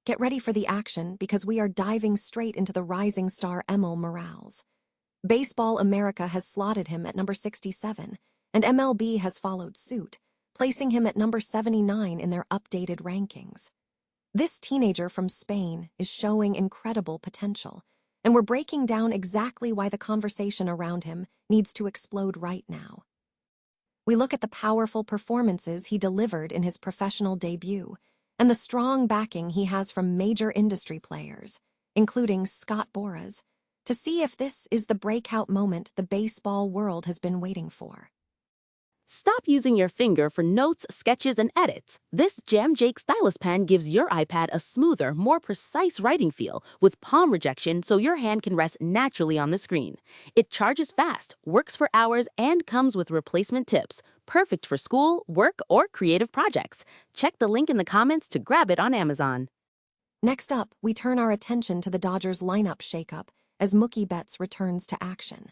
Get ready for the action because we are diving straight into the rising star Emil Morales. Baseball America has slotted him at number 67, and MLB has followed suit, placing him at number 79 in their updated rankings. This teenager from Spain is showing incredible potential, and we're breaking down exactly why the conversation around him needs to explode right now. We look at the powerful performances he delivered in his professional debut and the strong backing he has from major industry players, including Scott Boras, to see if this is the breakout moment the baseball world has been waiting for. Stop using your finger for notes, sketches, and edits. This Jam Jake stylus pen gives your iPad a smoother, more precise writing feel with palm rejection so your hand can rest naturally on the screen. It charges fast, works for hours, and comes with replacement tips. Perfect for school, work, or creative projects. Check the link in the comments to grab it on Amazon. Next up, we turn our attention to the Dodgers lineup shakeup as Mookie Betts returns to action.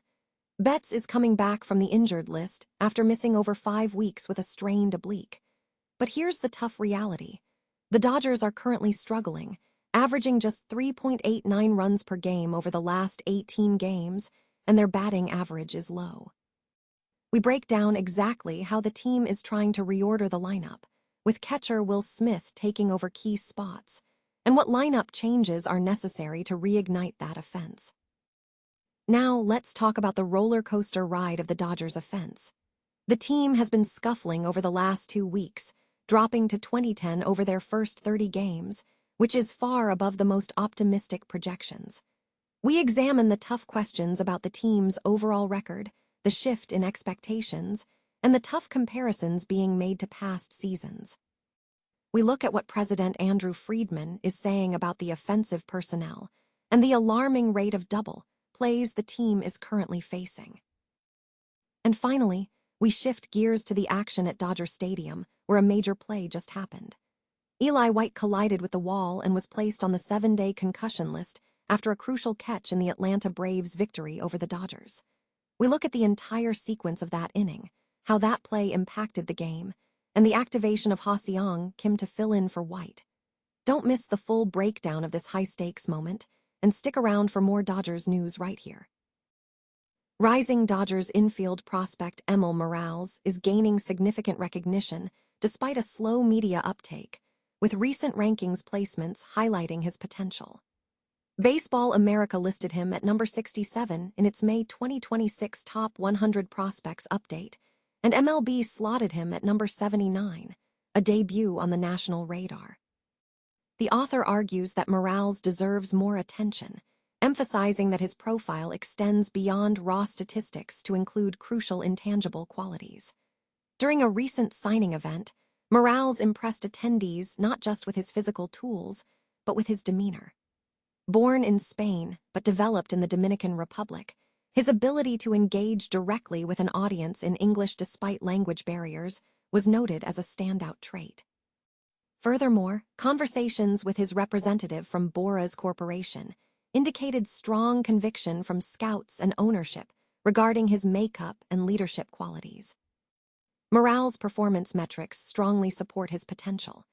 Betts is coming back from the injured list after missing over 5 weeks with a strained oblique. But here's the tough reality. The Dodgers are currently struggling, averaging just 3.89 runs per game over the last 18 games, and their batting average is low. We break down exactly how the team is trying to reorder the lineup, with catcher Will Smith taking over key spots, and what lineup changes are necessary to reignite that offense. Now, let's talk about the roller coaster ride of the Dodgers' offense. The team has been scuffling over the last 2 weeks, dropping to 2010 over their first 30 games, which is far above the most optimistic projections. We examine the tough questions about the team's overall record, the shift in expectations, and the tough comparisons being made to past seasons. We look at what President Andrew Friedman is saying about the offensive personnel and the alarming rate of double plays the team is currently facing. And finally, we shift gears to the action at Dodger Stadium, where a major play just happened. Eli White collided with the wall and was placed on the 7-day concussion list after a crucial catch in the Atlanta Braves' victory over the Dodgers. We look at the entire sequence of that inning, how that play impacted the game, and the activation of Ha-Seong Kim to fill in for White. Don't miss the full breakdown of this high-stakes moment, and stick around for more Dodgers news right here. Rising Dodgers infield prospect Emil Morales is gaining significant recognition despite a slow media uptake, with recent rankings placements highlighting his potential. Baseball America listed him at number 67 in its May 2026 Top 100 Prospects update, and MLB slotted him at number 79, a debut on the national radar. The author argues that Morales deserves more attention, emphasizing that his profile extends beyond raw statistics to include crucial intangible qualities. During a recent signing event, Morales impressed attendees not just with his physical tools, but with his demeanor. Born in Spain but developed in the Dominican Republic, his ability to engage directly with an audience in English despite language barriers was noted as a standout trait. Furthermore, conversations with his representative from Boras Corporation indicated strong conviction from scouts and ownership regarding his makeup and leadership qualities. Morales' performance metrics strongly support his potential.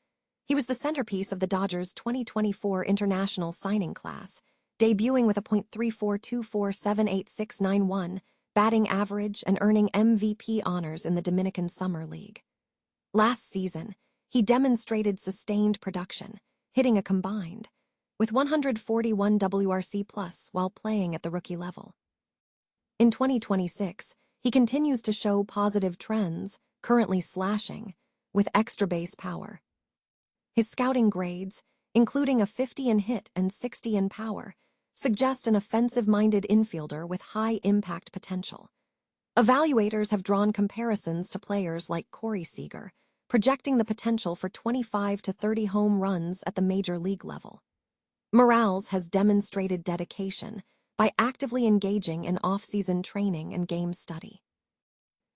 He was the centerpiece of the Dodgers' 2024 international signing class, debuting with a .342478691 batting average and earning MVP honors in the Dominican Summer League. Last season, he demonstrated sustained production, hitting a combined with 141 WRC+ while playing at the rookie level. In 2026, he continues to show positive trends, currently slashing, with extra base power. His scouting grades, including a 50 in hit and 60 in power, suggest an offensive-minded infielder with high impact potential. Evaluators have drawn comparisons to players like Corey Seager, projecting the potential for 25 to 30 home runs at the major league level. Morales has demonstrated dedication by actively engaging in off-season training and game study.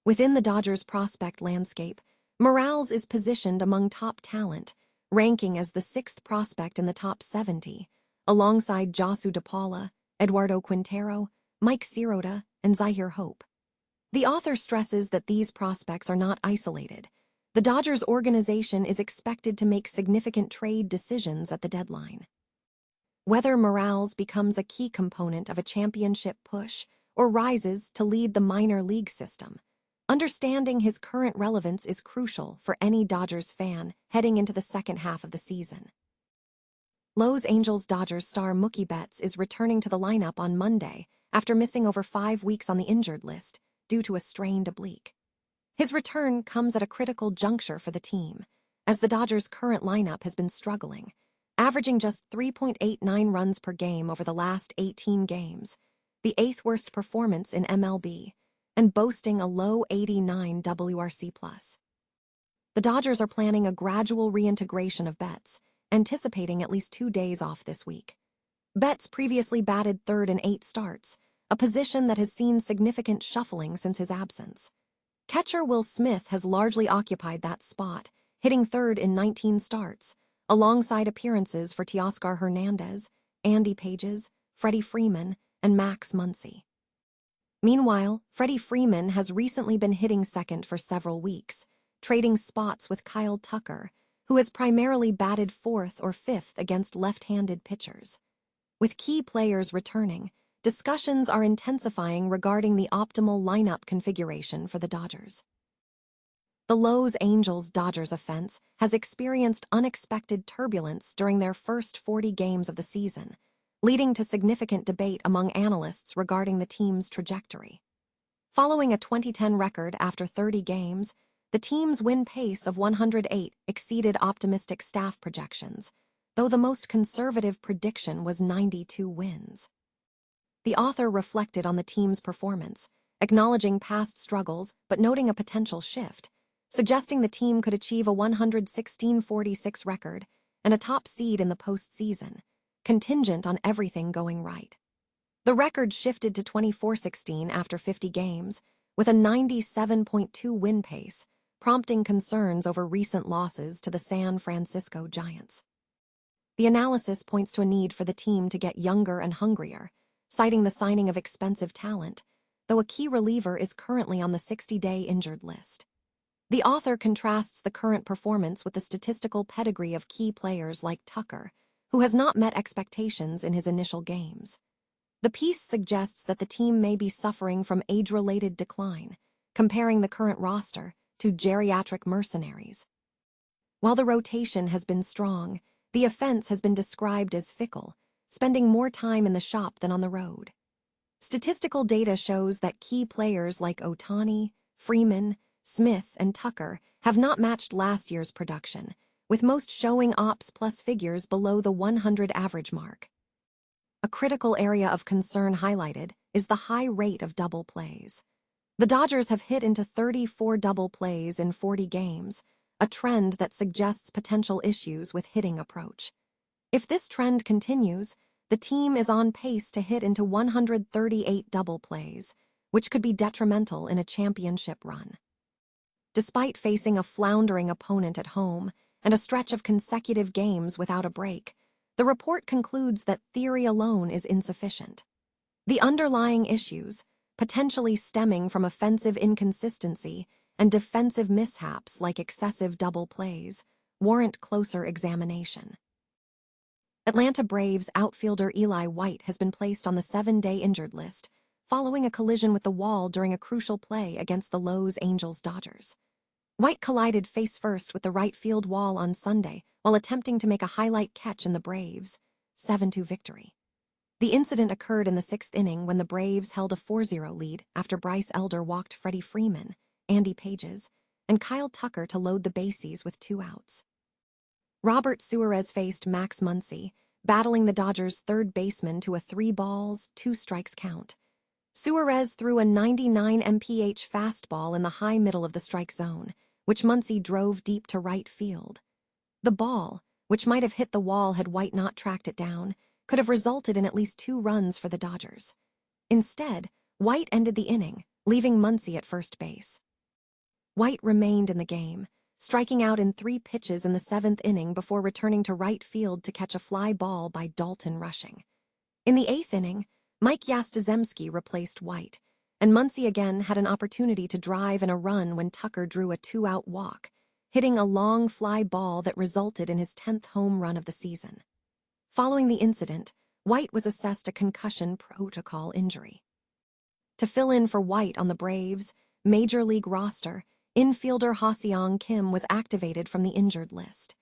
Within the Dodgers' prospect landscape, Morales is positioned among top talent, ranking as the 6th prospect in the top 70, alongside Josu DePaula, Eduardo Quintero, Mike Sirota, and Zahir Hope. The author stresses that these prospects are not isolated. The Dodgers organization is expected to make significant trade decisions at the deadline. Whether Morales becomes a key component of a championship push or rises to lead the minor league system, understanding his current relevance is crucial for any Dodgers fan heading into the second half of the season. Los Angeles Dodgers star Mookie Betts is returning to the lineup on Monday after missing over 5 weeks on the injured list due to a strained oblique. His return comes at a critical juncture for the team, as the Dodgers' current lineup has been struggling, averaging just 3.89 runs per game over the last 18 games, the 8th worst performance in MLB, and boasting a low 89 WRC+. The Dodgers are planning a gradual reintegration of Betts, anticipating at least 2 days off this week. Betts previously batted third in 8 starts, a position that has seen significant shuffling since his absence. Catcher Will Smith has largely occupied that spot, hitting third in 19 starts, alongside appearances for Teoscar Hernandez, Andy Pages, Freddie Freeman, and Max Muncy. Meanwhile, Freddie Freeman has recently been hitting second for several weeks, trading spots with Kyle Tucker, who has primarily batted 4th or 5th against left-handed pitchers. With key players returning, discussions are intensifying regarding the optimal lineup configuration for the Dodgers. The Los Angeles Dodgers offense has experienced unexpected turbulence during their first 40 games of the season, leading to significant debate among analysts regarding the team's trajectory. Following a 2010 record after 30 games, the team's win pace of 108 exceeded optimistic staff projections, though the most conservative prediction was 92 wins. The author reflected on the team's performance, acknowledging past struggles but noting a potential shift, suggesting the team could achieve a 116-46 record and a top seed in the postseason, contingent on everything going right. The record shifted to 24-16 after 50 games, with a 97.2 win pace, prompting concerns over recent losses to the San Francisco Giants. The analysis points to a need for the team to get younger and hungrier, citing the signing of expensive talent, though a key reliever is currently on the 60-day injured list. The author contrasts the current performance with the statistical pedigree of key players like Tucker, who has not met expectations in his initial games. The piece suggests that the team may be suffering from age-related decline, comparing the current roster to geriatric mercenaries. While the rotation has been strong, the offense has been described as fickle, spending more time in the shop than on the road. Statistical data shows that key players like Ohtani, Freeman, Smith, and Tucker have not matched last year's production, with most showing ops plus figures below the 100 average mark. A critical area of concern highlighted is the high rate of double plays. The Dodgers have hit into 34 double plays in 40 games, a trend that suggests potential issues with hitting approach. If this trend continues, the team is on pace to hit into 138 double plays, which could be detrimental in a championship run. Despite facing a floundering opponent at home and a stretch of consecutive games without a break, the report concludes that theory alone is insufficient. The underlying issues, potentially stemming from offensive inconsistency and defensive mishaps like excessive double plays, warrant closer examination. Atlanta Braves outfielder Eli White has been placed on the 7-day injured list, following a collision with the wall during a crucial play against the Los Angeles Dodgers. White collided face-first with the right field wall on Sunday while attempting to make a highlight catch in the Braves' 7-2 victory. The incident occurred in the 6th inning when the Braves held a 4-0 lead after Bryce Elder walked Freddie Freeman, Andy Pages, and Kyle Tucker to load the bases with 2 outs. Robert Suarez faced Max Muncy, battling the Dodgers' third baseman to a 3 balls, 2 strikes count. Suarez threw a 99 mph fastball in the high middle of the strike zone, which Muncy drove deep to right field. The ball, which might have hit the wall had White not tracked it down, could have resulted in at least 2 runs for the Dodgers. Instead, White ended the inning, leaving Muncy at first base. White remained in the game, striking out in 3 pitches in the 7th inning before returning to right field to catch a fly ball by Dalton Rushing. In the 8th inning, Mike Yastrzemski replaced White, and Muncy again had an opportunity to drive in a run when Tucker drew a 2-out walk, hitting a long fly ball that resulted in his 10th home run of the season. Following the incident, White was assessed a concussion protocol injury. To fill in for White on the Braves' Major League roster, infielder Ha-Seong Kim was activated from the injured list.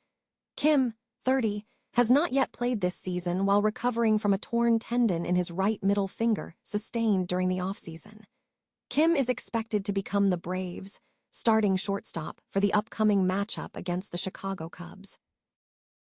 Kim, 30, has not yet played this season while recovering from a torn tendon in his right middle finger sustained during the offseason. Kim is expected to become the Braves' starting shortstop for the upcoming matchup against the Chicago Cubs.